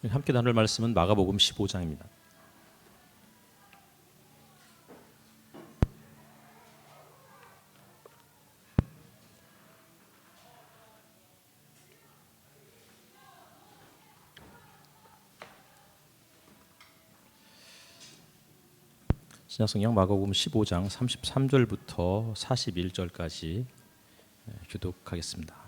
함께 나눌 말씀은 마가복음 15장입니다. 신약성경 마가복음 15장 33절부터 41절까지 교독하겠습니다.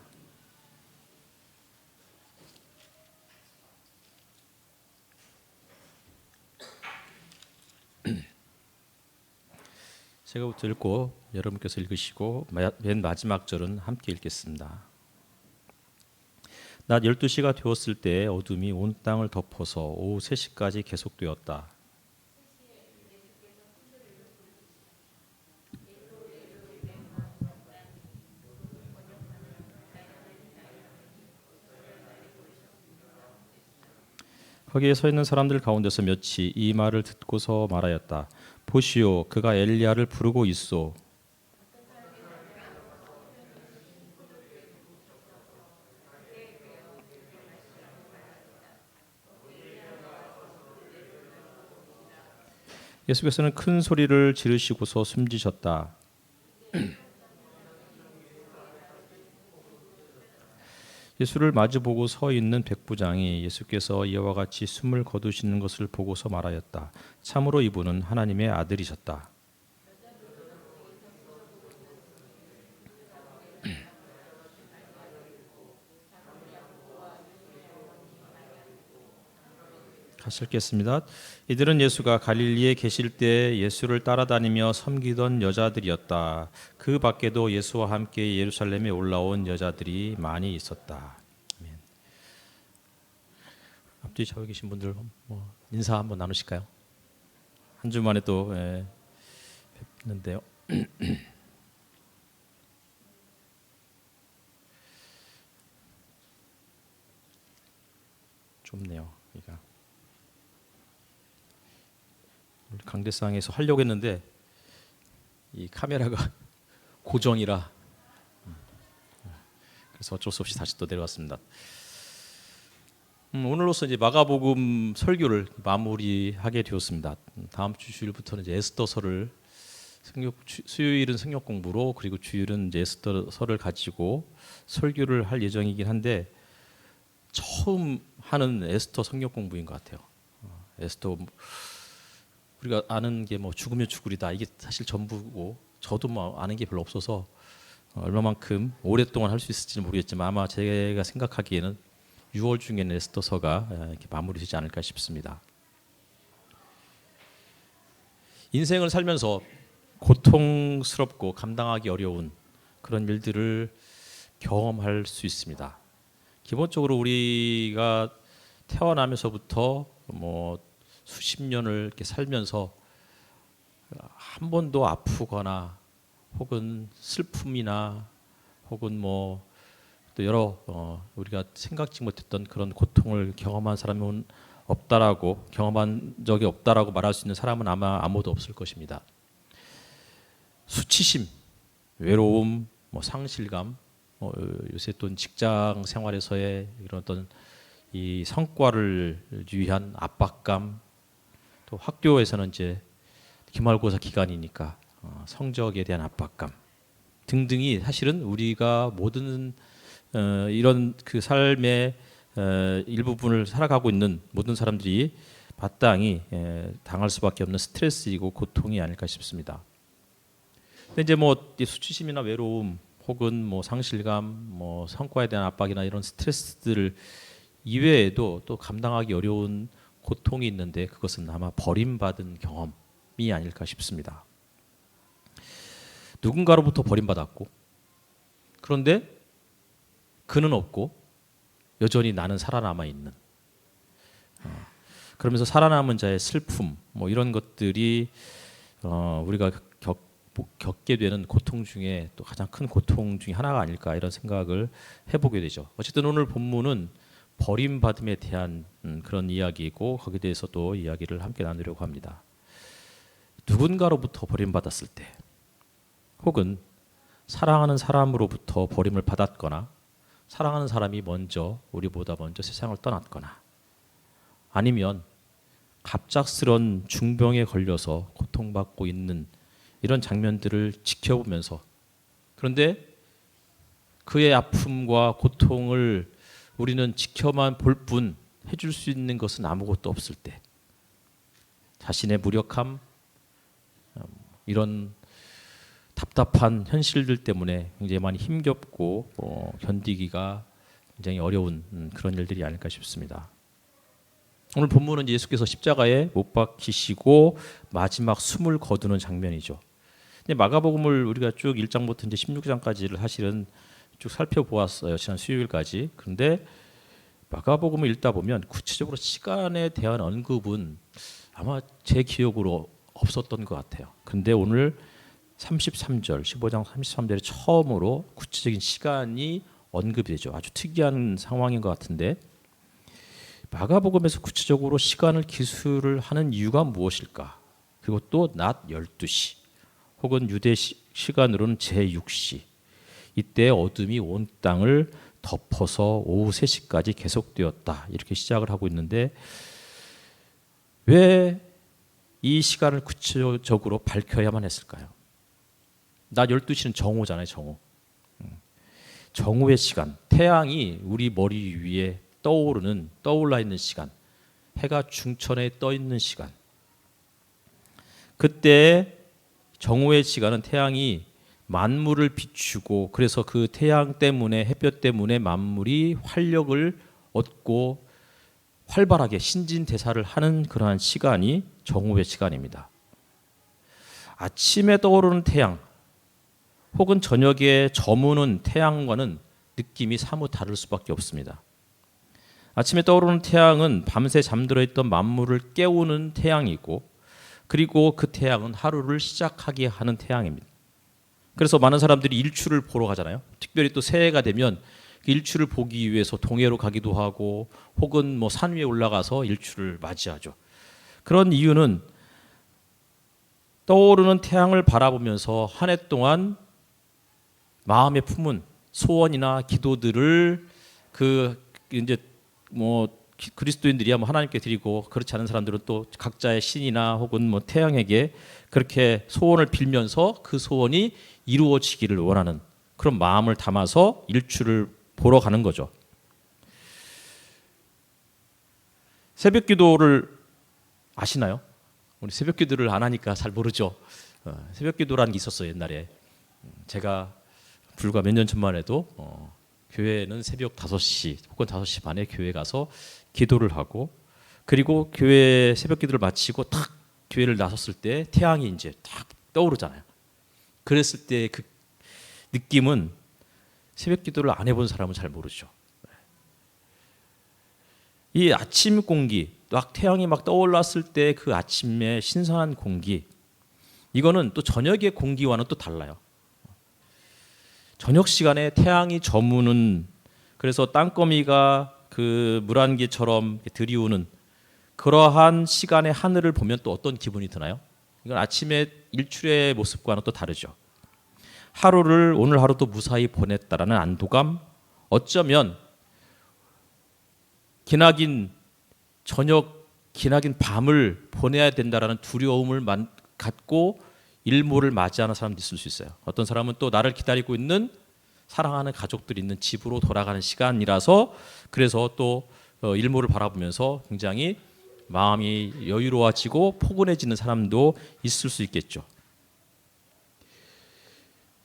제가부터 읽고 여러분께서 읽으시고 맨 마지막 절은 함께 읽겠습니다. 낮 12시가 되었을 때 어둠이 온 땅을 덮어서 오후 3시까지 계속되었다. 거기에 서 있는 사람들 가운데서 몇이 이 말을 듣고서 말하였다. 보시오, 그가 엘리야를 부르고 있소. 예수께서는 큰 소리를 지르시고서 숨지셨다. 예수를 마주보고 서 있는 백부장이 예수께서 이와 같이 숨을 거두시는 것을 보고서 말하였다. 참으로 이분은 하나님의 아들이셨다. 같이 읽겠습니다. 이들은 예수가 갈릴리에 계실 때 예수를 따라다니며 섬기던 여자들이었다. 그 밖에도 예수와 함께 예루살렘에 올라온 여자들이 많이 있었다. 아멘. 앞뒤 좌우에 계신 분들 인사 한번 나누실까요? 한 주 만에 또 뵙는데요. 좁네요. 그러니까. 강대상에서 하려고 했는데 이 카메라가 고정이라 그래서 어쩔 수 없이 다시 또 내려왔습니다. 오늘로서 이제 마가복음 설교를 마무리하게 되었습니다. 다음 주 주일부터는 이제 에스더서를 수요일은 성경 공부로 그리고 주일은 이제 에스더서를 가지고 설교를 할 예정이긴 한데 처음 하는 에스더 성경 공부인 것 같아요. 에스더 우리가 아는 게 뭐 죽으면 죽으리다 이게 사실 전부고 저도 뭐 아는 게 별로 없어서 얼마만큼 오랫동안 할 수 있을지는 모르겠지만 아마 제가 생각하기에는 6월 중에는 에스더서가 이렇게 마무리되지 않을까 싶습니다. 인생을 살면서 고통스럽고 감당하기 어려운 그런 일들을 경험할 수 있습니다. 기본적으로 우리가 태어나면서부터 뭐 수십 년을 이렇게 살면서 한 번도 아프거나 혹은 슬픔이나 혹은 뭐 또 여러 우리가 생각지 못했던 그런 고통을 경험한 사람은 없다라고 경험한 적이 없다라고 말할 수 있는 사람은 아마 아무도 없을 것입니다. 수치심, 외로움, 뭐 상실감, 요새 또 직장 생활에서의 이런 어떤 이 성과를 위한 압박감, 또 학교에서는 이제 기말고사 기간이니까 성적에 대한 압박감 등등이 사실은 우리가 모든 이런 그 삶의 일부분을 살아가고 있는 모든 사람들이 마땅히 당할 수밖에 없는 스트레스이고 고통이 아닐까 싶습니다. 근데 이제 뭐 수치심이나 외로움 혹은 뭐 상실감, 뭐 성과에 대한 압박이나 이런 스트레스들 이외에도 또 감당하기 어려운 고통이 있는데 그것은 아마 버림받은 경험이 아닐까 싶습니다. 누군가로부터 버림받았고 그런데 그는 없고 여전히 나는 살아남아 있는 그러면서 살아남은 자의 슬픔 뭐 이런 것들이 우리가 겪게 되는 고통 중에 또 가장 큰 고통 중에 하나가 아닐까 이런 생각을 해보게 되죠. 어쨌든 오늘 본문은 버림받음에 대한 그런 이야기이고 거기에 대해서 또 이야기를 함께 나누려고 합니다. 누군가로부터 버림받았을 때 혹은 사랑하는 사람으로부터 버림을 받았거나 사랑하는 사람이 우리보다 먼저 세상을 떠났거나 아니면 갑작스런 중병에 걸려서 고통받고 있는 이런 장면들을 지켜보면서, 그런데 그의 아픔과 고통을 우리는 지켜만 볼 뿐 해줄 수 있는 것은 아무것도 없을 때, 자신의 무력함, 이런 답답한 현실들 때문에 굉장히 많이 힘겹고 견디기가 굉장히 어려운 그런 일들이 아닐까 싶습니다. 오늘 본문은 예수께서 십자가에 못 박히시고 마지막 숨을 거두는 장면이죠. 근데 마가복음을 우리가 쭉 1장부터 이제 16장까지를 사실은 쭉 살펴보았어요. 지난 수요일까지. 그런데 마가복음을 읽다 보면 구체적으로 시간에 대한 언급은 아마 제 기억으로 없었던 것 같아요. 근데 오늘 33절, 15장 33절에 처음으로 구체적인 시간이 언급이 되죠. 아주 특이한 상황인 것 같은데, 마가복음에서 구체적으로 시간을 기술을 하는 이유가 무엇일까? 그리고 또 낮 12시 혹은 유대 시간으로는 제6시, 이때 어둠이 온 땅을 덮어서 오후 3시까지 계속되었다, 이렇게 시작을 하고 있는데, 왜 이 시간을 구체적으로 밝혀야만 했을까요? 낮 12시는 정오잖아요. 정오. 정오의 시간, 태양이 우리 머리 위에 떠올라 있는 시간, 해가 중천에 떠 있는 시간, 그때 정오의 시간은 태양이 만물을 비추고, 그래서 그 태양 때문에, 햇볕 때문에 만물이 활력을 얻고 활발하게 신진대사를 하는 그러한 시간이 정오의 시간입니다. 아침에 떠오르는 태양 혹은 저녁에 저무는 태양과는 느낌이 사뭇 다를 수밖에 없습니다. 아침에 떠오르는 태양은 밤새 잠들어 있던 만물을 깨우는 태양이고, 그리고 그 태양은 하루를 시작하게 하는 태양입니다. 그래서 많은 사람들이 일출을 보러 가잖아요. 특별히 또 새해가 되면 일출을 보기 위해서 동해로 가기도 하고, 혹은 뭐 산 위에 올라가서 일출을 맞이하죠. 그런 이유는 떠오르는 태양을 바라보면서 한 해 동안 마음에 품은 소원이나 기도들을 이제 뭐 그리스도인들이야 뭐 하나님께 드리고, 그렇지 않은 사람들은 또 각자의 신이나 혹은 뭐 태양에게 그렇게 소원을 빌면서 그 소원이 이루어지기를 원하는 그런 마음을 담아서 일출을 보러 가는 거죠. 새벽 기도를 아시나요? 우리 새벽 기도를 안 하니까 잘 모르죠. 새벽 기도라는 게 있었어요, 옛날에. 제가 불과 몇 년 전만 해도 교회는 새벽 5시 혹은 5시 반에 교회 가서 기도를 하고, 그리고 교회 새벽 기도를 마치고 탁 교회를 나섰을 때 태양이 이제 탁 떠오르잖아요. 그랬을 때 그 느낌은 새벽 기도를 안 해본 사람은 잘 모르죠. 이 아침 공기, 막 태양이 막 떠올랐을 때 그 아침의 신선한 공기, 이거는 또 저녁의 공기와는 또 달라요. 저녁 시간에 태양이 저무는, 그래서 땅거미가 그 물안개처럼 들이우는 그러한 시간의 하늘을 보면 또 어떤 기분이 드나요? 이건 아침에 일출의 모습과는 또 다르죠. 하루를, 오늘 하루도 무사히 보냈다라는 안도감, 어쩌면 기나긴 저녁, 기나긴 밤을 보내야 된다라는 두려움을 갖고 일몰을 맞이하는 사람도 있을 수 있어요. 어떤 사람은 또 나를 기다리고 있는 사랑하는 가족들이 있는 집으로 돌아가는 시간이라서, 그래서 또 일몰을 바라보면서 굉장히 마음이 여유로워지고 포근해지는 사람도 있을 수 있겠죠.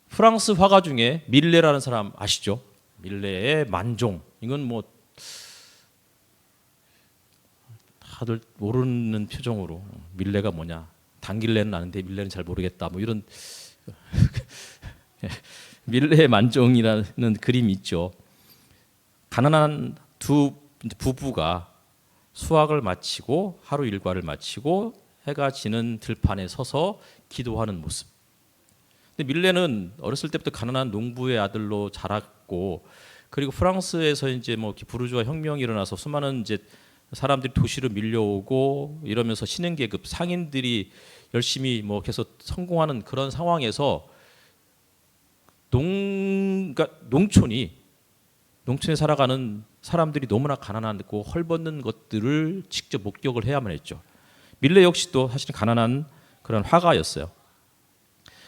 프랑스 화가 중에 밀레라는 사람 아시죠? 밀레의 만종. 이건 뭐 다들 모르는 표정으로, 밀레가 뭐냐, 당길레는 아는데 밀레는 잘 모르겠다, 뭐 이런 밀레의 만종이라는 그림이 있죠. 가난한 두 부부가 수학을 마치고 하루 일과를 마치고 해가 지는 들판에 서서 기도하는 모습. 근데 밀레는 어렸을 때부터 가난한 농부의 아들로 자랐고, 그리고 프랑스에서 이제 뭐 부르주아 혁명이 일어나서 수많은 이제 사람들이 도시로 밀려오고 이러면서 신흥계급 상인들이 열심히 뭐 계속 성공하는 그런 상황에서 그러니까 농촌이 농촌에 살아가는 사람들이 너무나 가난하고 헐벗는 것들을 직접 목격을 해야만 했죠. 밀레 역시도 사실 가난한 그런 화가였어요.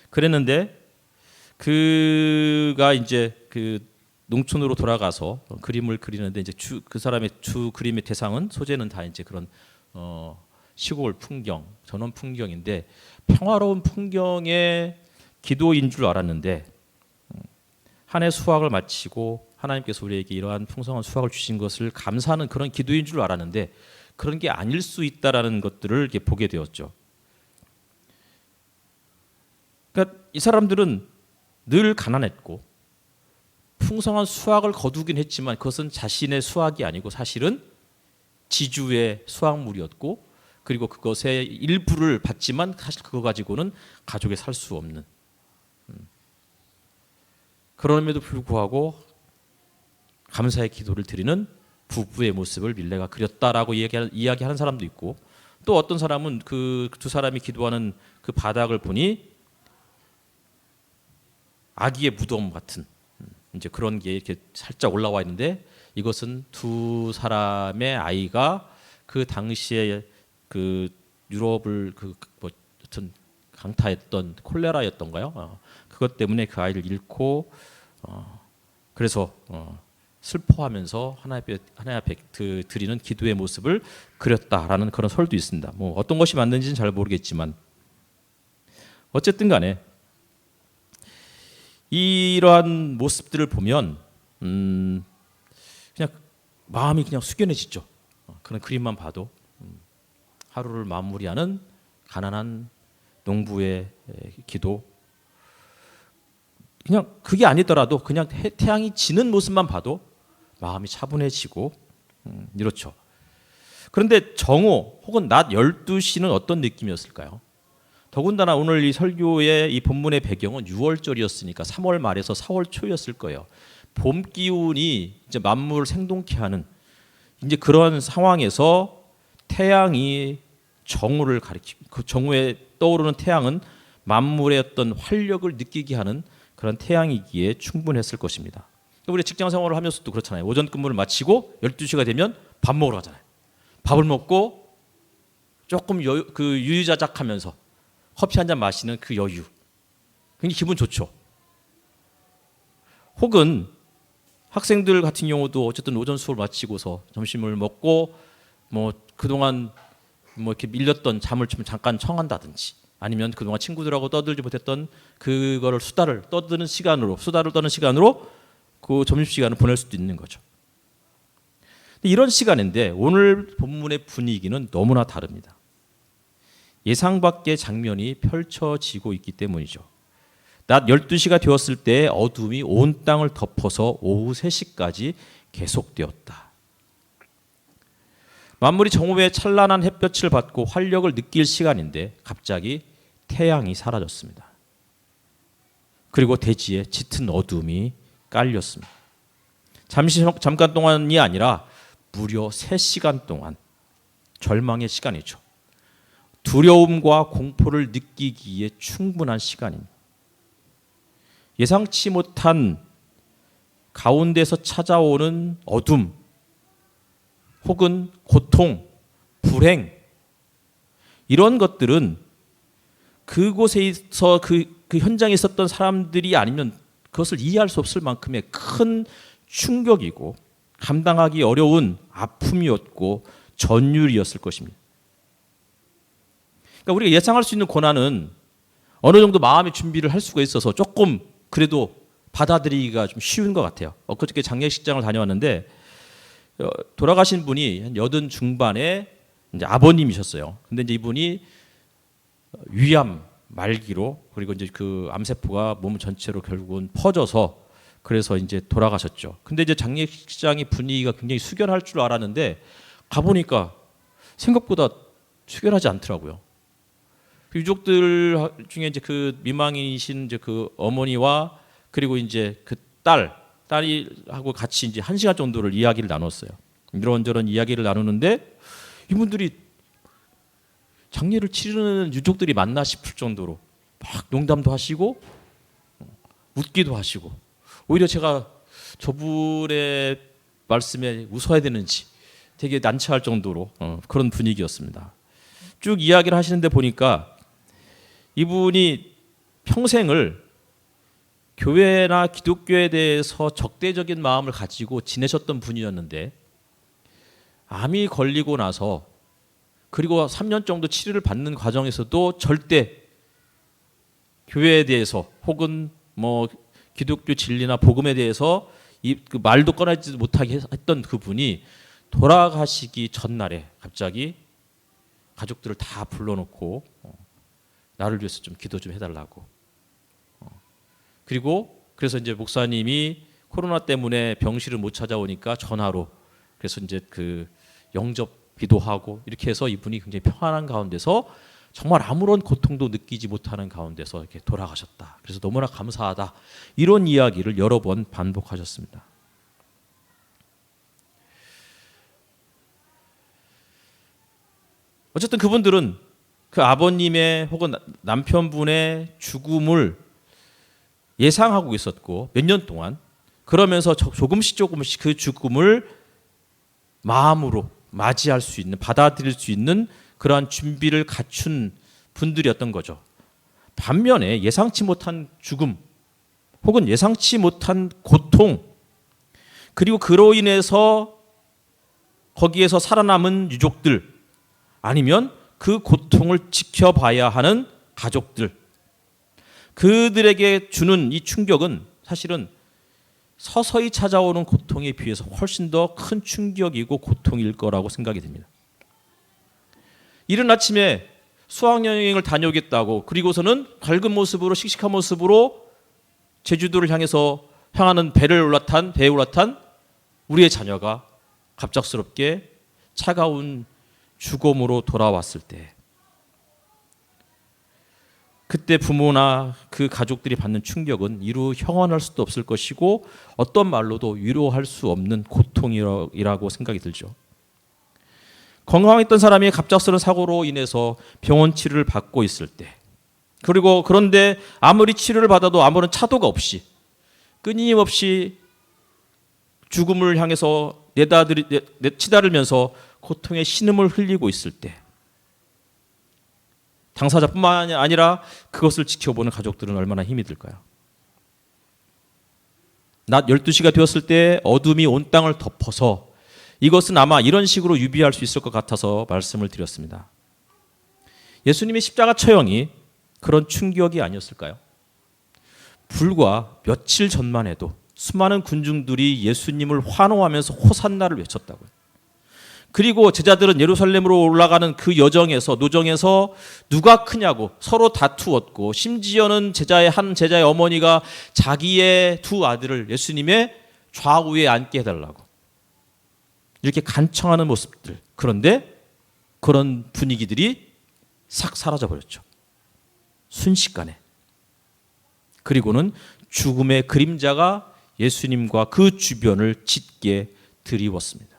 그랬는데 그가 이제 그 농촌으로 돌아가서 그림을 그리는데 이제 그 사람의 주 그림의 대상은 소재는 다 이제 그런 시골 풍경, 전원 풍경인데 평화로운 풍경의 기도인 줄 알았는데 한 해 수확을 마치고 하나님께서 우리에게 이러한 풍성한 수확을 주신 것을 감사하는 그런 기도인 줄 알았는데 그런 게 아닐 수 있다라는 것들을 이렇게 보게 되었죠. 그러니까 이 사람들은 늘 가난했고 풍성한 수확을 거두긴 했지만 그것은 자신의 수확이 아니고 사실은 지주의 수확물이었고 그리고 그것의 일부를 받지만 사실 그거 가지고는 가족이 살 수 없는 그럼에도 불구하고 감사의 기도를 드리는 부부의 모습을 밀레가 그렸다라고 이야기하는 사람도 있고 또 어떤 사람은 그 두 사람이 기도하는 그 바닥을 보니 아기의 무덤 같은 이제 그런 게 이렇게 살짝 올라와 있는데 이것은 두 사람의 아이가 그 당시에 그 유럽을 뭐 어떤 강타했던 콜레라였던가요? 그것 때문에 그 아이를 잃고 그래서 슬퍼하면서 하나님 앞에 드리는 기도의 모습을 그렸다라는 그런 설도 있습니다. 뭐 어떤 것이 맞는지는 잘 모르겠지만 어쨌든 간에 이러한 모습들을 보면 그냥 마음이 그냥 숙연해지죠. 그런 그림만 봐도 하루를 마무리하는 가난한 농부의 기도. 그냥 그게 아니더라도 그냥 태양이 지는 모습만 봐도 마음이 차분해지고 이렇죠. 그런데 정오 혹은 낮 12시는 어떤 느낌이었을까요? 더군다나 오늘 이 설교의 이 본문의 배경은 6월절이었으니까 3월 말에서 4월 초였을 거예요. 봄 기운이 이제 만물을 생동케 하는 이제 그런 상황에서 태양이 정오를 가리키고 그 정오에 떠오르는 태양은 만물의 어떤 활력을 느끼게 하는 그런 태양이기에 충분했을 것입니다. 우리 직장 생활을 하면서도 그렇잖아요. 오전 근무를 마치고 12시가 되면 밥 먹으러 가잖아요. 밥을 먹고 조금 유유자적하면서 커피 한 잔 마시는 그 여유. 굉장히 기분 좋죠. 혹은 학생들 같은 경우도 어쨌든 오전 수업을 마치고서 점심을 먹고 뭐 그동안 뭐 이렇게 밀렸던 잠을 좀 잠깐 청한다든지 아니면 그동안 친구들하고 떠들지 못했던 그거를 수다를 떠는 시간으로 그 점심시간을 보낼 수도 있는 거죠. 이런 시간인데 오늘 본문의 분위기는 너무나 다릅니다. 예상 밖의 장면이 펼쳐지고 있기 때문이죠. 낮 12시가 되었을 때 어둠이 온 땅을 덮어서 오후 3시까지 계속되었다. 만물이 정오의 찬란한 햇볕을 받고 활력을 느낄 시간인데 갑자기 태양이 사라졌습니다. 그리고 대지에 짙은 어둠이 깔렸습니다. 잠깐 동안이 아니라 무려 3시간 동안 절망의 시간이죠. 두려움과 공포를 느끼기에 충분한 시간입니다. 예상치 못한 가운데서 찾아오는 어둠 혹은 고통, 불행 이런 것들은 그곳에서 그 현장에 있었던 사람들이 아니면 그것을 이해할 수 없을 만큼의 큰 충격이고 감당하기 어려운 아픔이었고 전율이었을 것입니다. 그러니까 우리가 예상할 수 있는 고난은 어느 정도 마음의 준비를 할 수가 있어서 조금 그래도 받아들이기가 좀 쉬운 것 같아요. 엊그저께 장례식장을 다녀왔는데 돌아가신 분이 한 80 중반의 이제 아버님이셨어요. 근데 이제 이분이 위암 말기로 그리고 이제 그 암세포가 몸 전체로 결국은 퍼져서 그래서 이제 돌아가셨죠. 근데 이제 장례식장의 분위기가 굉장히 숙연할 줄 알았는데 가보니까 생각보다 숙연하지 않더라고요. 유족들 중에 이제 그 미망이신 이제 그 어머니와 그리고 이제 그 딸이 하고 같이 이제 1시간 정도를 이야기를 나눴어요. 이런저런 이야기를 나누는데 이분들이 장례를 치르는 유족들이 맞나 싶을 정도로 막 농담도 하시고 웃기도 하시고 오히려 제가 저분의 말씀에 웃어야 되는지 되게 난처할 정도로 그런 분위기였습니다. 쭉 이야기를 하시는데 보니까 이분이 평생을 교회나 기독교에 대해서 적대적인 마음을 가지고 지내셨던 분이었는데 암이 걸리고 나서 그리고 3년 정도 치료를 받는 과정에서도 절대 교회에 대해서 혹은 뭐 기독교 진리나 복음에 대해서 그 말도 꺼내지 못하게 했던 그분이 돌아가시기 전날에 갑자기 가족들을 다 불러놓고 나를 위해서 좀 기도 좀 해달라고. 그리고 그래서 이제 목사님이 코로나 때문에 병실을 못 찾아오니까 전화로 그래서 이제 그 영접 기도하고 이렇게 해서 이분이 굉장히 평안한 가운데서 정말 아무런 고통도 느끼지 못하는 가운데서 이렇게 돌아가셨다. 그래서 너무나 감사하다. 이런 이야기를 여러 번 반복하셨습니다. 어쨌든 그분들은 그 아버님의 혹은 남편분의 죽음을 예상하고 있었고 몇 년 동안 그러면서 조금씩 그 죽음을 마음으로 맞이할 수 있는 받아들일 수 있는 그러한 준비를 갖춘 분들이었던 거죠. 반면에 예상치 못한 죽음 혹은 예상치 못한 고통 그리고 그로 인해서 거기에서 살아남은 유족들 아니면 그 고통을 지켜봐야 하는 가족들 그들에게 주는 이 충격은 사실은 서서히 찾아오는 고통에 비해서 훨씬 더 큰 충격이고 고통일 거라고 생각이 됩니다. 이른 아침에 수학여행을 다녀오겠다고 그리고서는 밝은 모습으로 씩씩한 모습으로 제주도를 향하는 배에 올라탄 우리의 자녀가 갑작스럽게 차가운 죽음으로 돌아왔을 때 그때 부모나 그 가족들이 받는 충격은 이루 형언할 수도 없을 것이고 어떤 말로도 위로할 수 없는 고통이라고 생각이 들죠. 건강했던 사람이 갑작스러운 사고로 인해서 병원 치료를 받고 있을 때 그리고 그런데 아무리 치료를 받아도 아무런 차도가 없이 끊임없이 죽음을 향해서 치달으면서 고통의 신음을 흘리고 있을 때 당사자뿐만 아니라 그것을 지켜보는 가족들은 얼마나 힘이 들까요? 낮 12시가 되었을 때 어둠이 온 땅을 덮어서 이것은 아마 이런 식으로 유비할 수 있을 것 같아서 말씀을 드렸습니다. 예수님의 십자가 처형이 그런 충격이 아니었을까요? 불과 며칠 전만 해도 수많은 군중들이 예수님을 환호하면서 호산나를 외쳤다고요. 그리고 제자들은 예루살렘으로 올라가는 그 노정에서 누가 크냐고 서로 다투었고 심지어는 한 제자의 어머니가 자기의 두 아들을 예수님의 좌우에 앉게 해달라고 이렇게 간청하는 모습들. 그런데 그런 분위기들이 싹 사라져버렸죠. 순식간에. 그리고는 죽음의 그림자가 예수님과 그 주변을 짙게 드리웠습니다.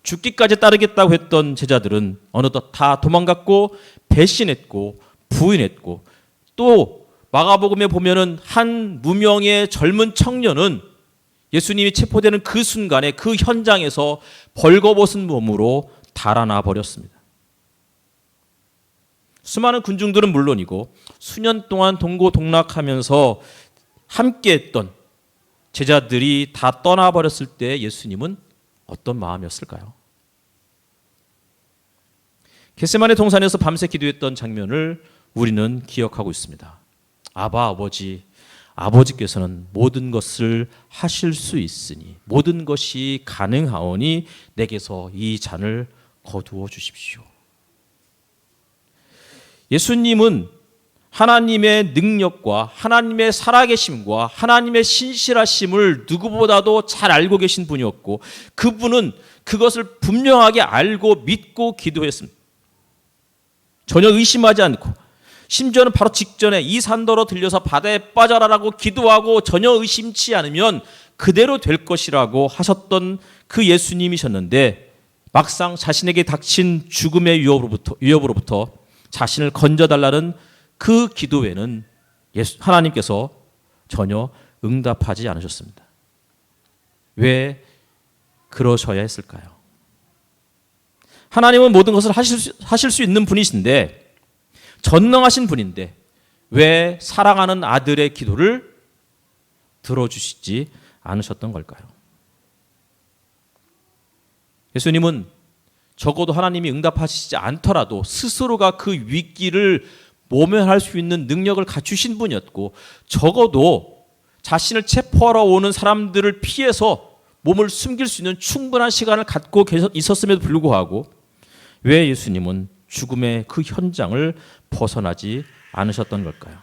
죽기까지 따르겠다고 했던 제자들은 어느덧 다 도망갔고 배신했고 부인했고 또 마가복음에 보면은 한 무명의 젊은 청년은 예수님이 체포되는 그 순간에 그 현장에서 벌거벗은 몸으로 달아나 버렸습니다. 수많은 군중들은 물론이고 수년 동안 동고동락하면서 함께했던 제자들이 다 떠나버렸을 때 예수님은 어떤 마음이었을까요? 겟세마네 동산에서 밤새 기도했던 장면을 우리는 기억하고 있습니다. 아바 아버지께서는 모든 것을 하실 수 있으니 모든 것이 가능하오니 내게서 이 잔을 거두어 주십시오. 예수님은 하나님의 능력과 하나님의 살아계심과 하나님의 신실하심을 누구보다도 잘 알고 계신 분이었고 그분은 그것을 분명하게 알고 믿고 기도했습니다. 전혀 의심하지 않고 심지어는 바로 직전에 이 산더러 들려서 바다에 빠져라라고 기도하고 전혀 의심치 않으면 그대로 될 것이라고 하셨던 그 예수님이셨는데 막상 자신에게 닥친 죽음의 위협으로부터 자신을 건져달라는 그 기도에는 하나님께서 전혀 응답하지 않으셨습니다. 왜 그러셔야 했을까요? 하나님은 모든 것을 하실 수 있는 분이신데, 전능하신 분인데 왜 사랑하는 아들의 기도를 들어주시지 않으셨던 걸까요? 예수님은 적어도 하나님이 응답하시지 않더라도 스스로가 그 위기를 모면할 수 있는 능력을 갖추신 분이었고, 적어도 자신을 체포하러 오는 사람들을 피해서 몸을 숨길 수 있는 충분한 시간을 갖고 있었음에도 불구하고 왜 예수님은 죽음의 그 현장을 벗어나지 않으셨던 걸까요?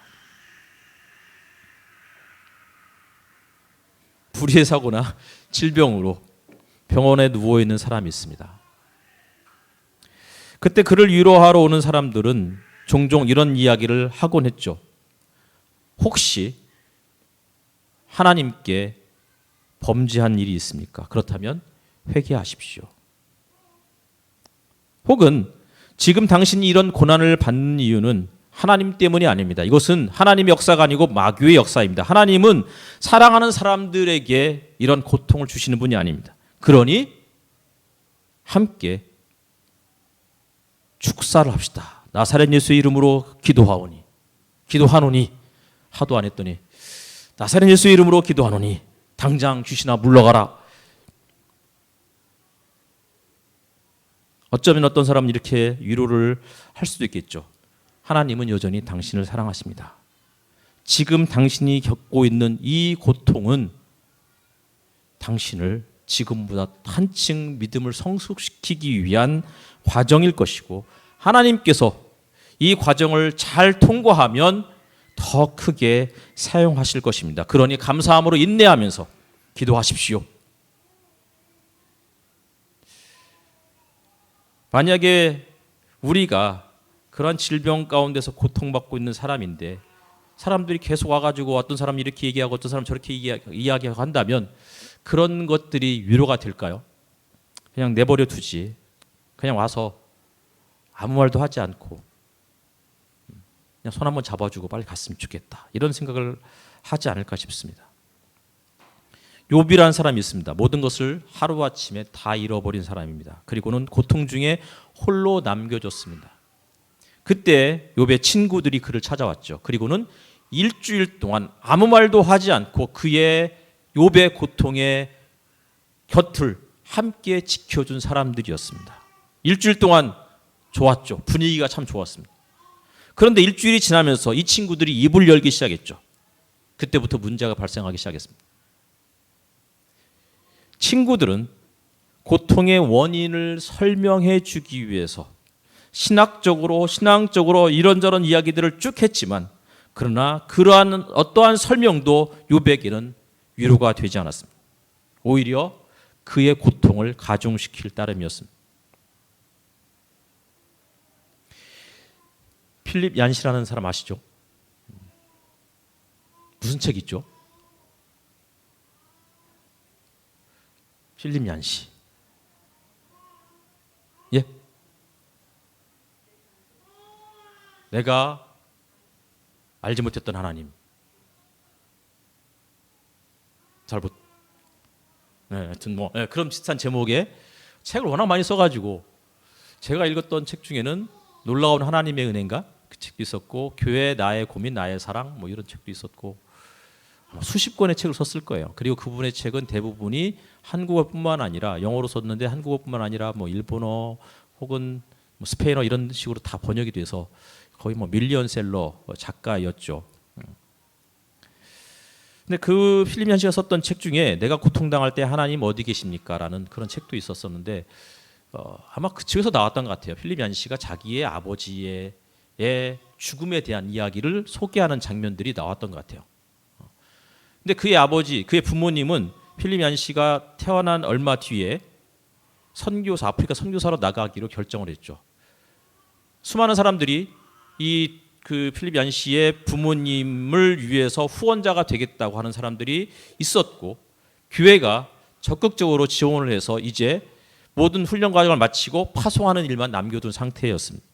불의의 사고나 질병으로 병원에 누워있는 사람이 있습니다. 그때 그를 위로하러 오는 사람들은 종종 이런 이야기를 하곤 했죠. 혹시 하나님께 범죄한 일이 있습니까? 그렇다면 회개하십시오. 혹은 지금 당신이 이런 고난을 받는 이유는 하나님 때문이 아닙니다. 이것은 하나님의 역사가 아니고 마귀의 역사입니다. 하나님은 사랑하는 사람들에게 이런 고통을 주시는 분이 아닙니다. 그러니 함께 축사를 합시다. 나사렛 예수의 이름으로 기도하노니 하도 안 했더니 나사렛 예수의 이름으로 기도하노니 당장 귀신아 물러가라. 어쩌면 어떤 사람은 이렇게 위로를 할 수도 있겠죠. 하나님은 여전히 당신을 사랑하십니다. 지금 당신이 겪고 있는 이 고통은 당신을 지금보다 한층 믿음을 성숙시키기 위한 과정일 것이고, 하나님께서 이 과정을 잘 통과하면 더 크게 사용하실 것입니다. 그러니 감사함으로 인내하면서 기도하십시오. 만약에 우리가 그런 질병 가운데서 고통받고 있는 사람인데 사람들이 계속 와가지고 어떤 사람이 이렇게 얘기하고 어떤 사람 저렇게 이야기하고 한다면 그런 것들이 위로가 될까요? 그냥 내버려 두지. 그냥 와서 아무 말도 하지 않고 그냥 손 한번 잡아주고 빨리 갔으면 좋겠다. 이런 생각을 하지 않을까 싶습니다. 욥이라는 사람이 있습니다. 모든 것을 하루아침에 다 잃어버린 사람입니다. 그리고는 고통 중에 홀로 남겨졌습니다. 그때 욥의 친구들이 그를 찾아왔죠. 그리고는 일주일 동안 아무 말도 하지 않고 그의 욥의 고통의 곁을 함께 지켜준 사람들이었습니다. 일주일 동안 좋았죠. 분위기가 참 좋았습니다. 그런데 일주일이 지나면서 이 친구들이 입을 열기 시작했죠. 그때부터 문제가 발생하기 시작했습니다. 친구들은 고통의 원인을 설명해 주기 위해서 신앙적으로 이런저런 이야기들을 쭉 했지만, 그러나 그러한 어떠한 설명도 욥에게는 위로가 되지 않았습니다. 오히려 그의 고통을 가중시킬 따름이었습니다. 필립 얀시라는 사람 아시죠? 무슨 책 있죠? 필립 얀시. 예? 내가 알지 못했던 하나님. 하여튼 그런 비슷한 제목의 책을 워낙 많이 써가지고 제가 읽었던 책 중에는 놀라운 하나님의 은혜인가? 그 책도 있었고, 교회 나의 고민 나의 사랑 이런 책도 있었고, 아마 수십 권의 책을 썼을 거예요. 그리고 그분의 책은 대부분이 한국어뿐만 아니라 영어로 썼는데 한국어뿐만 아니라 일본어 혹은 스페인어 이런 식으로 다 번역이 돼서 거의 밀리언셀러 작가였죠. 근데 그 필립 얀시가 썼던 책 중에 내가 고통당할 때 하나님 어디 계십니까? 라는 그런 책도 있었었는데 아마 그 책에서 나왔던 것 같아요. 필립 얀시가 자기의 아버지의 죽음에 대한 이야기를 소개하는 장면들이 나왔던 것 같아요. 근데 그의 부모님은 필립 얀시가 태어난 얼마 뒤에 아프리카 선교사로 나가기로 결정을 했죠. 수많은 사람들이 그 필립 얀시의 부모님을 위해서 후원자가 되겠다고 하는 사람들이 있었고, 교회가 적극적으로 지원을 해서 이제 모든 훈련 과정을 마치고 파송하는 일만 남겨둔 상태였습니다.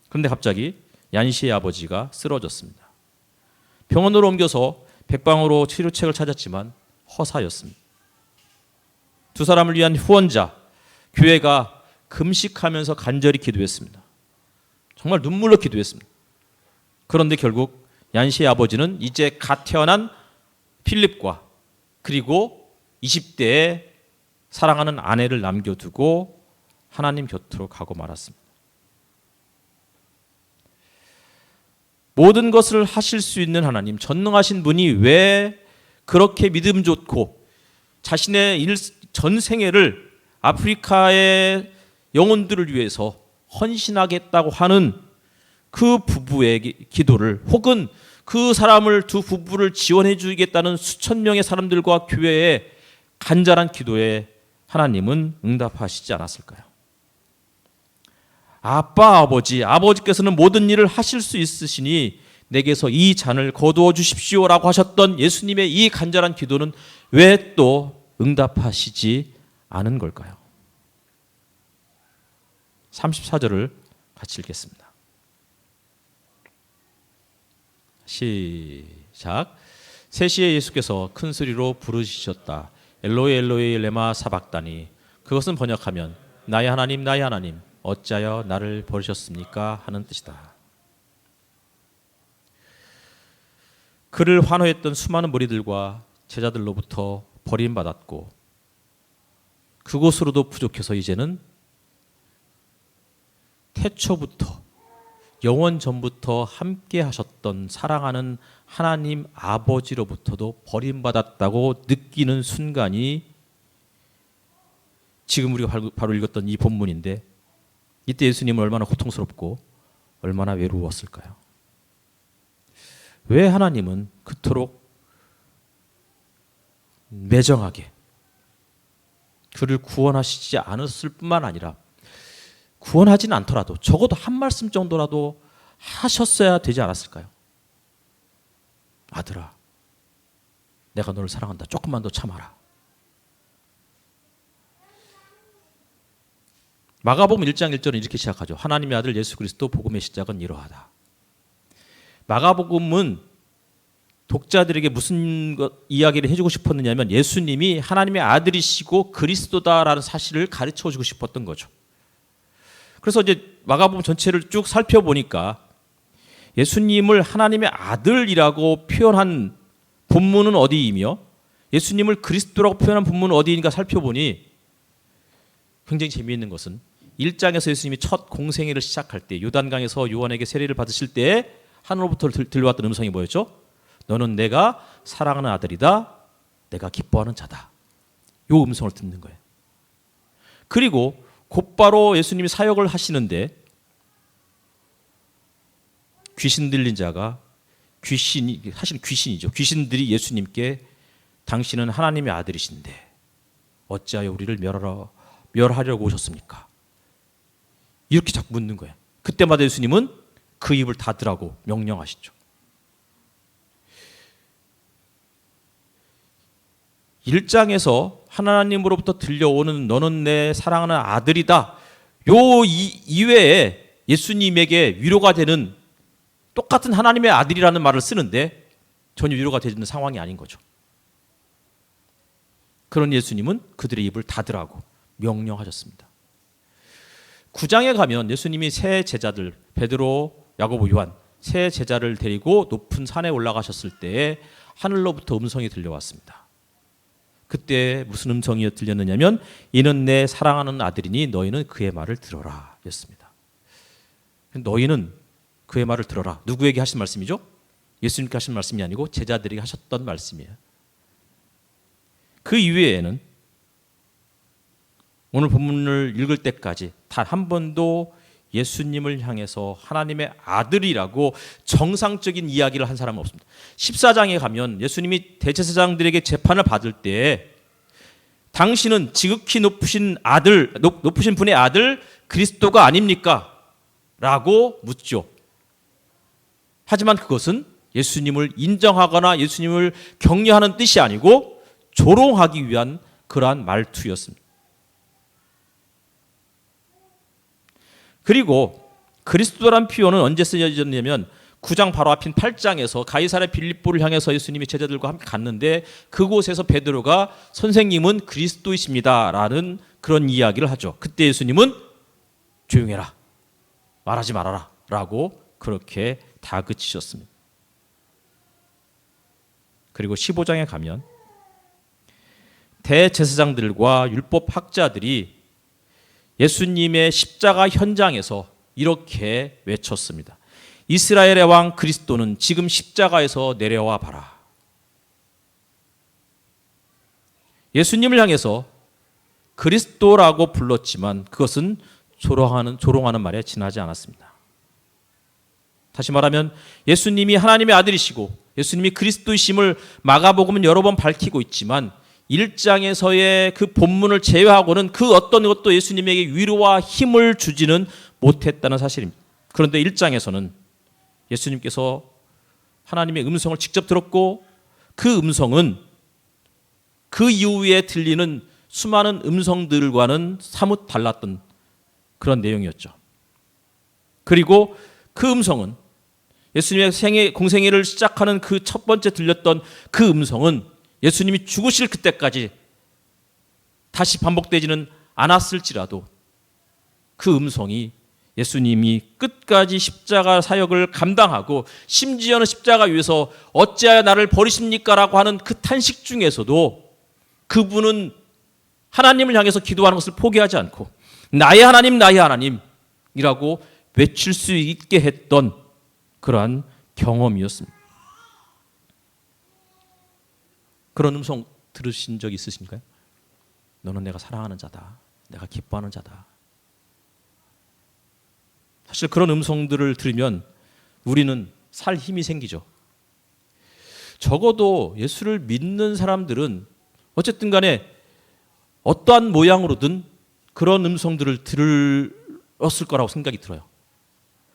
그런데 갑자기 얀시의 아버지가 쓰러졌습니다. 병원으로 옮겨서 백방으로 치료책을 찾았지만 허사였습니다. 두 사람을 위한 후원자, 교회가 금식하면서 간절히 기도했습니다. 정말 눈물로 기도했습니다. 그런데 결국 얀 씨의 아버지는 이제 갓 태어난 필립과 그리고 20대에 사랑하는 아내를 남겨두고 하나님 곁으로 가고 말았습니다. 모든 것을 하실 수 있는 하나님, 전능하신 분이 왜 그렇게 믿음 좋고 자신의 전생애를 아프리카의 영혼들을 위해서 헌신하겠다고 하는 그 부부의 기도를, 혹은 그 사람을, 두 부부를 지원해 주겠다는 수천 명의 사람들과 교회의 간절한 기도에 하나님은 응답하시지 않았을까요? 아버지께서는 모든 일을 하실 수 있으시니 내게서 이 잔을 거두어 주십시오라고 하셨던 예수님의 이 간절한 기도는 왜 또 응답하시지 않은 걸까요? 34절을 같이 읽겠습니다. 시작. 셋시에 예수께서 큰 소리로 부르시셨다. 엘로이 엘로이 레마 사박다니. 그것은 번역하면 나의 하나님 나의 하나님 어찌하여 나를 버리셨습니까? 하는 뜻이다. 그를 환호했던 수많은 무리들과 제자들로부터 버림받았고 그곳으로도 부족해서 이제는 태초부터 영원 전부터 함께 하셨던 사랑하는 하나님 아버지로부터도 버림받았다고 느끼는 순간이 지금 우리가 바로 읽었던 이 본문인데, 이때 예수님은 얼마나 고통스럽고 얼마나 외로웠을까요? 왜 하나님은 그토록 매정하게 그를 구원하시지 않았을 뿐만 아니라 구원하지는 않더라도 적어도 한 말씀 정도라도 하셨어야 되지 않았을까요? 아들아, 내가 너를 사랑한다. 조금만 더 참아라. 마가복음 1장 1절은 이렇게 시작하죠. 하나님의 아들 예수 그리스도 복음의 시작은 이러하다. 마가복음은 독자들에게 무슨 이야기를 해주고 싶었느냐면 예수님이 하나님의 아들이시고 그리스도다라는 사실을 가르쳐주고 싶었던 거죠. 그래서 이제 마가복음 전체를 쭉 살펴보니까 예수님을 하나님의 아들이라고 표현한 본문은 어디이며 예수님을 그리스도라고 표현한 본문은 어디인가 살펴보니 굉장히 재미있는 것은 1장에서 예수님이 첫 공생애를 시작할 때 요단강에서 요한에게 세례를 받으실 때 하늘로부터 들려왔던 음성이 뭐였죠? 너는 내가 사랑하는 아들이다. 내가 기뻐하는 자다. 요 음성을 듣는 거예요. 그리고 곧바로 예수님이 사역을 하시는데 귀신 들린 자가 사실 귀신이죠. 귀신들이 예수님께 당신은 하나님의 아들이신데 어찌하여 우리를 멸하려고 오셨습니까? 이렇게 자꾸 묻는 거예요. 그때마다 예수님은 그 입을 닫으라고 명령하시죠. 1장에서 하나님으로부터 들려오는 너는 내 사랑하는 아들이다. 요 이외에 예수님에게 위로가 되는 똑같은 하나님의 아들이라는 말을 쓰는데 전혀 위로가 되는 상황이 아닌 거죠. 그런 예수님은 그들의 입을 닫으라고 명령하셨습니다. 9장에 가면 예수님이 세 제자들 베드로, 야고보, 요한 세 제자를 데리고 높은 산에 올라가셨을 때에 하늘로부터 음성이 들려왔습니다. 그때 무슨 음성이 들렸느냐면 이는 내 사랑하는 아들이니 너희는 그의 말을 들어라 였습니다. 너희는 그의 말을 들어라. 누구에게 하신 말씀이죠? 예수님께 하신 말씀이 아니고 제자들에게 하셨던 말씀이에요. 그 이외에는 오늘 본문을 읽을 때까지 단 한 번도 예수님을 향해서 하나님의 아들이라고 정상적인 이야기를 한 사람은 없습니다. 14장에 가면 예수님이 대제사장들에게 재판을 받을 때 당신은 지극히 높으신 분의 아들 그리스도가 아닙니까? 라고 묻죠. 하지만 그것은 예수님을 인정하거나 예수님을 격려하는 뜻이 아니고 조롱하기 위한 그러한 말투였습니다. 그리고 그리스도란 표현은 언제 쓰여졌냐면 9장 바로 앞인 8장에서 가이사랴 빌립보를 향해서 예수님이 제자들과 함께 갔는데 그곳에서 베드로가 선생님은 그리스도이십니다라는 그런 이야기를 하죠. 그때 예수님은 조용해라, 말하지 말아라 라고 그렇게 다그치셨습니다. 그리고 15장에 가면 대제사장들과 율법 학자들이 예수님의 십자가 현장에서 이렇게 외쳤습니다. 이스라엘의 왕 그리스도는 지금 십자가에서 내려와 봐라. 예수님을 향해서 그리스도라고 불렀지만 그것은 조롱하는 말에 지나지 않았습니다. 다시 말하면 예수님이 하나님의 아들이시고 예수님이 그리스도이심을 마가복음은 여러 번 밝히고 있지만 1장에서의 그 본문을 제외하고는 그 어떤 것도 예수님에게 위로와 힘을 주지는 못했다는 사실입니다. 그런데 1장에서는 예수님께서 하나님의 음성을 직접 들었고 그 음성은 그 이후에 들리는 수많은 음성들과는 사뭇 달랐던 그런 내용이었죠. 그리고 그 음성은 예수님의 공생애를 시작하는 그 첫 번째 들렸던 그 음성은 예수님이 죽으실 그때까지 다시 반복되지는 않았을지라도 그 음성이 예수님이 끝까지 십자가 사역을 감당하고 심지어는 십자가 위에서 어찌하여 나를 버리십니까? 라고 하는 그 탄식 중에서도 그분은 하나님을 향해서 기도하는 것을 포기하지 않고 나의 하나님, 나의 하나님이라고 외칠 수 있게 했던 그러한 경험이었습니다. 그런 음성 들으신 적 있으신가요? 너는 내가 사랑하는 자다. 내가 기뻐하는 자다. 사실 그런 음성들을 들으면 우리는 살 힘이 생기죠. 적어도 예수를 믿는 사람들은 어쨌든 간에 어떠한 모양으로든 그런 음성들을 들었을 거라고 생각이 들어요.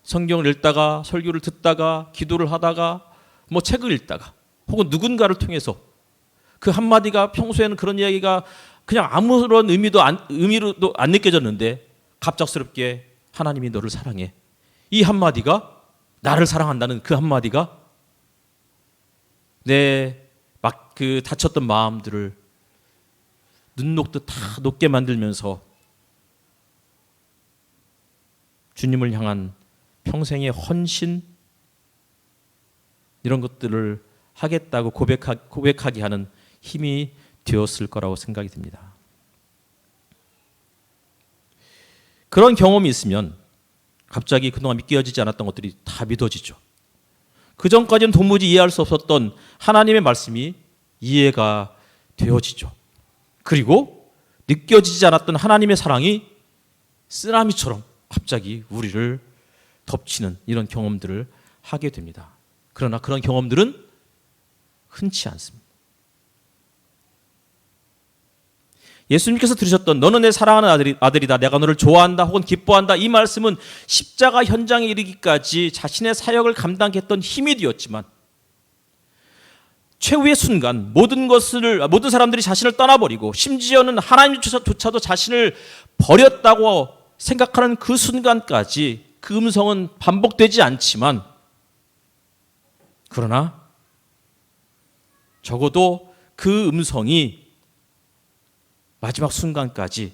성경을 읽다가 설교를 듣다가 기도를 하다가 뭐 책을 읽다가 혹은 누군가를 통해서 그 한마디가 평소에는 그런 이야기가 그냥 아무런 의미로도 안 느껴졌는데 갑작스럽게 하나님이 너를 사랑해. 이 한마디가 나를 사랑한다는 그 한마디가 내 막 그 다쳤던 마음들을 눈 녹듯 다 녹게 만들면서 주님을 향한 평생의 헌신 이런 것들을 하겠다고 고백하게 하는 힘이 되었을 거라고 생각이 듭니다. 그런 경험이 있으면 갑자기 그동안 믿겨지지 않았던 것들이 다 믿어지죠. 그 전까지는 도무지 이해할 수 없었던 하나님의 말씀이 이해가 되어지죠. 그리고 느껴지지 않았던 하나님의 사랑이 쓰나미처럼 갑자기 우리를 덮치는 이런 경험들을 하게 됩니다. 그러나 그런 경험들은 흔치 않습니다. 예수님께서 들으셨던 너는 내 사랑하는 아들이다. 내가 너를 좋아한다 혹은 기뻐한다. 이 말씀은 십자가 현장에 이르기까지 자신의 사역을 감당했던 힘이 되었지만 최후의 순간 모든 사람들이 자신을 떠나버리고 심지어는 하나님조차도 자신을 버렸다고 생각하는 그 순간까지 그 음성은 반복되지 않지만 그러나 적어도 그 음성이 마지막 순간까지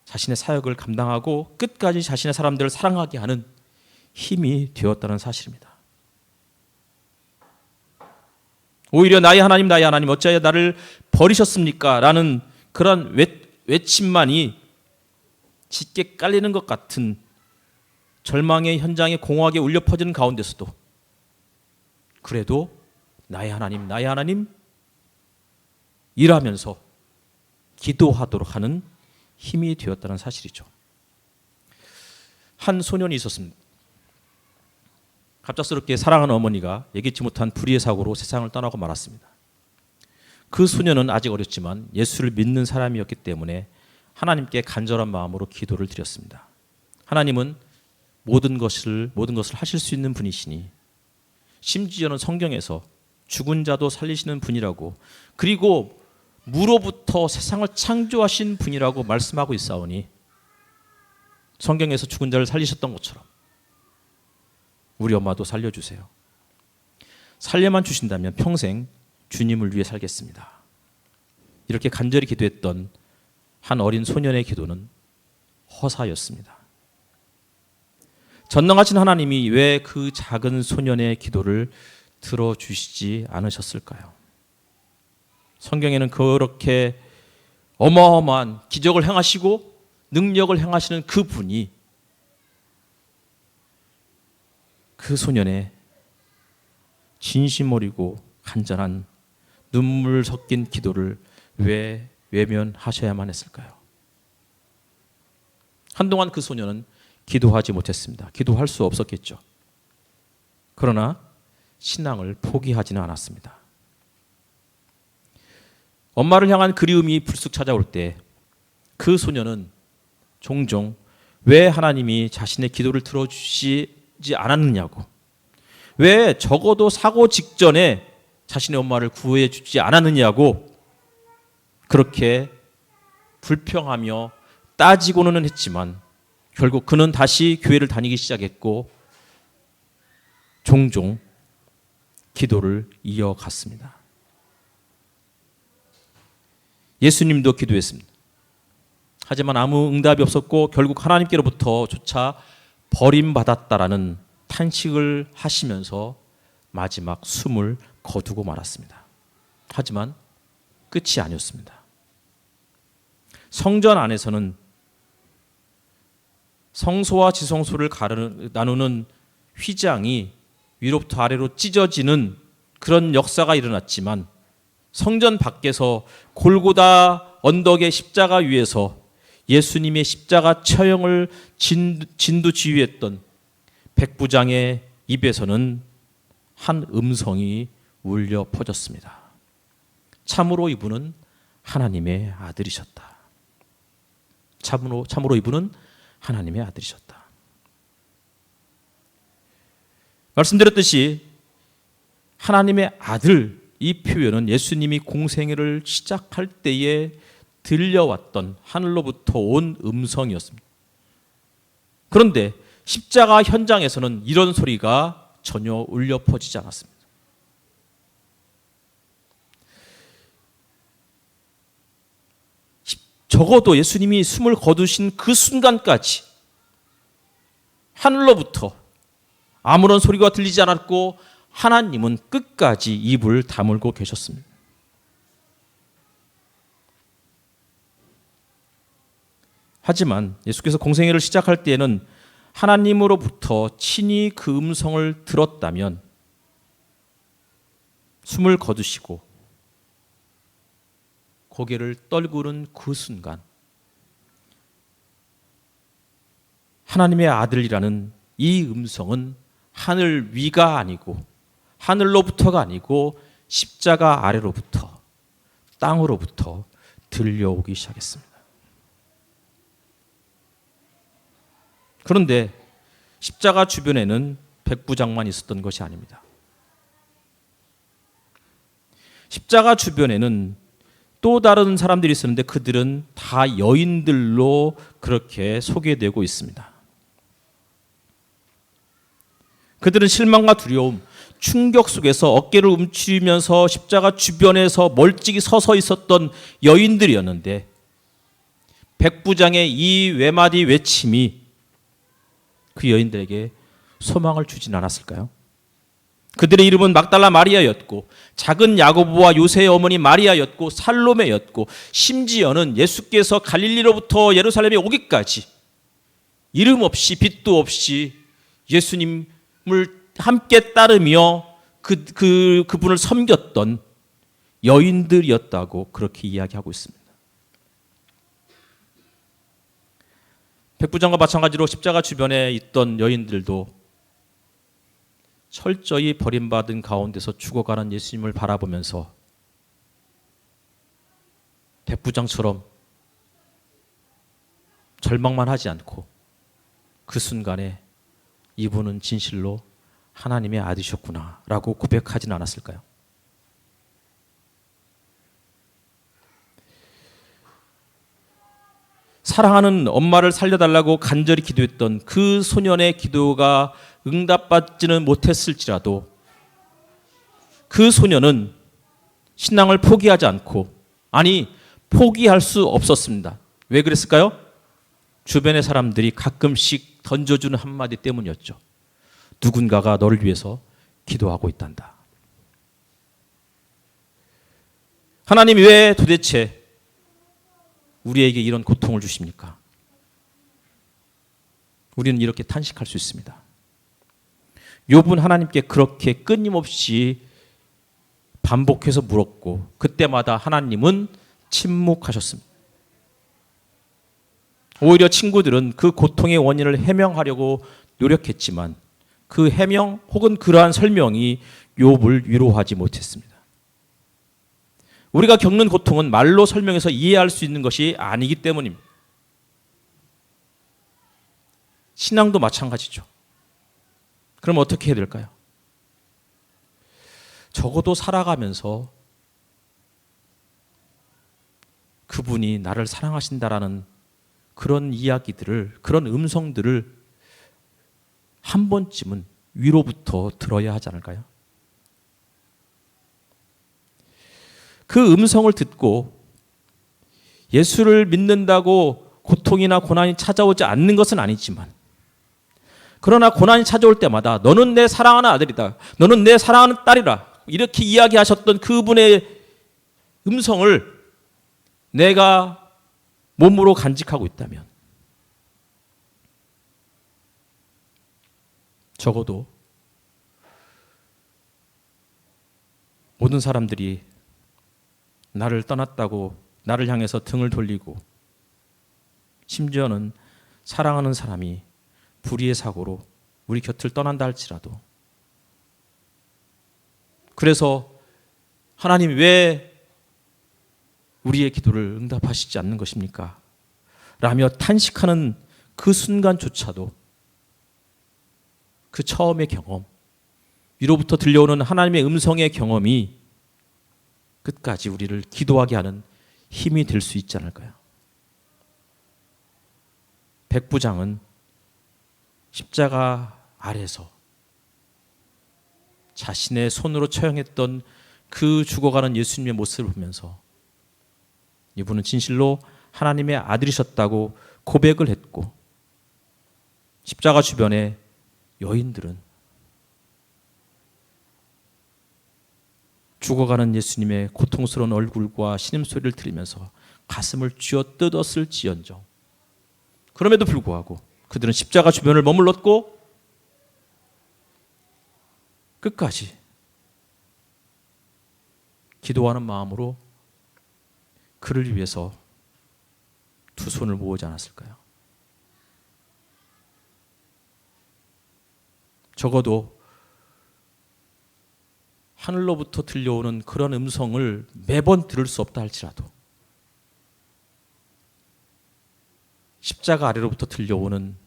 자신의 사역을 감당하고 끝까지 자신의 사람들을 사랑하게 하는 힘이 되었다는 사실입니다. 오히려 나의 하나님 어찌하여 나를 버리셨습니까? 라는 그런 외침만이 짙게 깔리는 것 같은 절망의 현장에 공허하게 울려 퍼지는 가운데서도 그래도 나의 하나님 일하면서 기도하도록 하는 힘이 되었다는 사실이죠. 한 소년이 있었습니다. 갑작스럽게 사랑하는 어머니가 예기치 못한 불의의 사고로 세상을 떠나고 말았습니다. 그 소년은 아직 어렸지만 예수를 믿는 사람이었기 때문에 하나님께 간절한 마음으로 기도를 드렸습니다. 하나님은 모든 것을 하실 수 있는 분이시니 심지어는 성경에서 죽은 자도 살리시는 분이라고 그리고 무로부터 세상을 창조하신 분이라고 말씀하고 있사오니 성경에서 죽은 자를 살리셨던 것처럼 우리 엄마도 살려주세요. 살려만 주신다면 평생 주님을 위해 살겠습니다. 이렇게 간절히 기도했던 한 어린 소년의 기도는 허사였습니다. 전능하신 하나님이 왜 그 작은 소년의 기도를 들어주시지 않으셨을까요? 성경에는 그렇게 어마어마한 기적을 행하시고 능력을 행하시는 그 분이 그 소년의 진심 어리고 간절한 눈물 섞인 기도를 왜 외면하셔야만 했을까요? 한동안 그 소년은 기도하지 못했습니다. 기도할 수 없었겠죠. 그러나 신앙을 포기하지는 않았습니다. 엄마를 향한 그리움이 불쑥 찾아올 때 그 소년은 종종 왜 하나님이 자신의 기도를 들어주시지 않았느냐고, 왜 적어도 사고 직전에 자신의 엄마를 구해 주지 않았느냐고 그렇게 불평하며 따지고는 했지만 결국 그는 다시 교회를 다니기 시작했고 종종 기도를 이어갔습니다. 예수님도 기도했습니다. 하지만 아무 응답이 없었고 결국 하나님께로부터조차 버림받았다라는 탄식을 하시면서 마지막 숨을 거두고 말았습니다. 하지만 끝이 아니었습니다. 성전 안에서는 성소와 지성소를 나누는 휘장이 위로부터 아래로 찢어지는 그런 역사가 일어났지만 성전 밖에서 골고다 언덕의 십자가 위에서 예수님의 십자가 처형을 진두지휘했던 백부장의 입에서는 한 음성이 울려 퍼졌습니다. 참으로 이분은 하나님의 아들이셨다. 참으로 이분은 하나님의 아들이셨다. 말씀드렸듯이 하나님의 아들, 이 표현은 예수님이 공생애를 시작할 때에 들려왔던 하늘로부터 온 음성이었습니다. 그런데 십자가 현장에서는 이런 소리가 전혀 울려 퍼지지 않았습니다. 적어도 예수님이 숨을 거두신 그 순간까지 하늘로부터 아무런 소리가 들리지 않았고 하나님은 끝까지 입을 다물고 계셨습니다. 하지만 예수께서 공생애를 시작할 때에는 하나님으로부터 친히 그 음성을 들었다면 숨을 거두시고 고개를 떨구는 그 순간 하나님의 아들이라는 이 음성은 하늘 위가 아니고 하늘로부터가 아니고 십자가 아래로부터 땅으로부터 들려오기 시작했습니다. 그런데 십자가 주변에는 백부장만 있었던 것이 아닙니다. 십자가 주변에는 또 다른 사람들이 있었는데 그들은 다 여인들로 그렇게 소개되고 있습니다. 그들은 실망과 두려움, 충격 속에서 어깨를 움츠리면서 십자가 주변에서 멀찍이 서서 있었던 여인들이었는데 백부장의 이 외마디 외침이 그 여인들에게 소망을 주진 않았을까요? 그들의 이름은 막달라 마리아였고 작은 야고보와 요새의 어머니 마리아였고 살로메였고 심지어는 예수께서 갈릴리로부터 예루살렘에 오기까지 이름 없이 빛도 없이 예수님을 함께 따르며 그분을 섬겼던 여인들이었다고 그렇게 이야기하고 있습니다. 백부장과 마찬가지로 십자가 주변에 있던 여인들도 철저히 버림받은 가운데서 죽어가는 예수님을 바라보면서 백부장처럼 절망만 하지 않고 그 순간에 이분은 진실로 하나님의 아들이셨구나 라고 고백하지는 않았을까요? 사랑하는 엄마를 살려달라고 간절히 기도했던 그 소년의 기도가 응답받지는 못했을지라도 그 소년은 신앙을 포기하지 않고, 아니 포기할 수 없었습니다. 왜 그랬을까요? 주변의 사람들이 가끔씩 던져주는 한마디 때문이었죠. 누군가가 너를 위해서 기도하고 있단다. 하나님이 왜 도대체 우리에게 이런 고통을 주십니까? 우리는 이렇게 탄식할 수 있습니다. 욥은 하나님께 그렇게 끊임없이 반복해서 물었고, 그때마다 하나님은 침묵하셨습니다. 오히려 친구들은 그 고통의 원인을 해명하려고 노력했지만 그 해명 혹은 그러한 설명이 욥을 위로하지 못했습니다. 우리가 겪는 고통은 말로 설명해서 이해할 수 있는 것이 아니기 때문입니다. 신앙도 마찬가지죠. 그럼 어떻게 해야 될까요? 적어도 살아가면서 그분이 나를 사랑하신다라는 그런 이야기들을, 그런 음성들을 한 번쯤은 위로부터 들어야 하지 않을까요? 그 음성을 듣고 예수를 믿는다고 고통이나 고난이 찾아오지 않는 것은 아니지만, 그러나 고난이 찾아올 때마다 너는 내 사랑하는 아들이다, 너는 내 사랑하는 딸이라 이렇게 이야기하셨던 그분의 음성을 내가 몸으로 간직하고 있다면 적어도 모든 사람들이 나를 떠났다고 나를 향해서 등을 돌리고, 심지어는 사랑하는 사람이 불의의 사고로 우리 곁을 떠난다 할지라도, 그래서 하나님 왜 우리의 기도를 응답하시지 않는 것입니까? 라며 탄식하는 그 순간조차도 그 처음의 경험, 위로부터 들려오는 하나님의 음성의 경험이 끝까지 우리를 기도하게 하는 힘이 될 수 있지 않을까요? 백부장은 십자가 아래서 자신의 손으로 처형했던 그 죽어가는 예수님의 모습을 보면서 이분은 진실로 하나님의 아들이셨다고 고백을 했고, 십자가 주변의 여인들은 죽어가는 예수님의 고통스러운 얼굴과 신음소리를 들으면서 가슴을 쥐어 뜯었을지언정, 그럼에도 불구하고 그들은 십자가 주변을 머물렀고 끝까지 기도하는 마음으로 그를 위해서 두 손을 모으지 않았을까요? 적어도 하늘로부터 들려오는 그런 음성을 매번 들을 수 없다 할지라도 십자가 아래로부터 들려오는,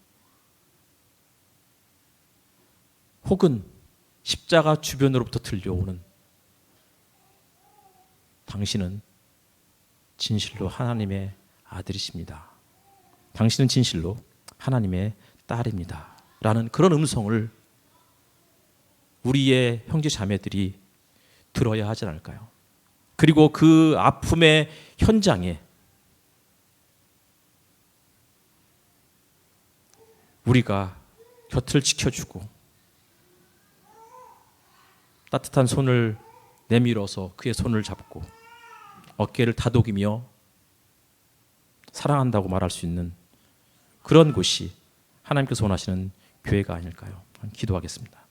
혹은 십자가 주변으로부터 들려오는 당신은 진실로 하나님의 아들이십니다, 당신은 진실로 하나님의 딸입니다 라는 그런 음성을 우리의 형제 자매들이 들어야 하지 않을까요? 그리고 그 아픔의 현장에 우리가 곁을 지켜주고 따뜻한 손을 내밀어서 그의 손을 잡고 어깨를 다독이며 사랑한다고 말할 수 있는 그런 곳이 하나님께서 원하시는 교회가 아닐까요? 기도하겠습니다.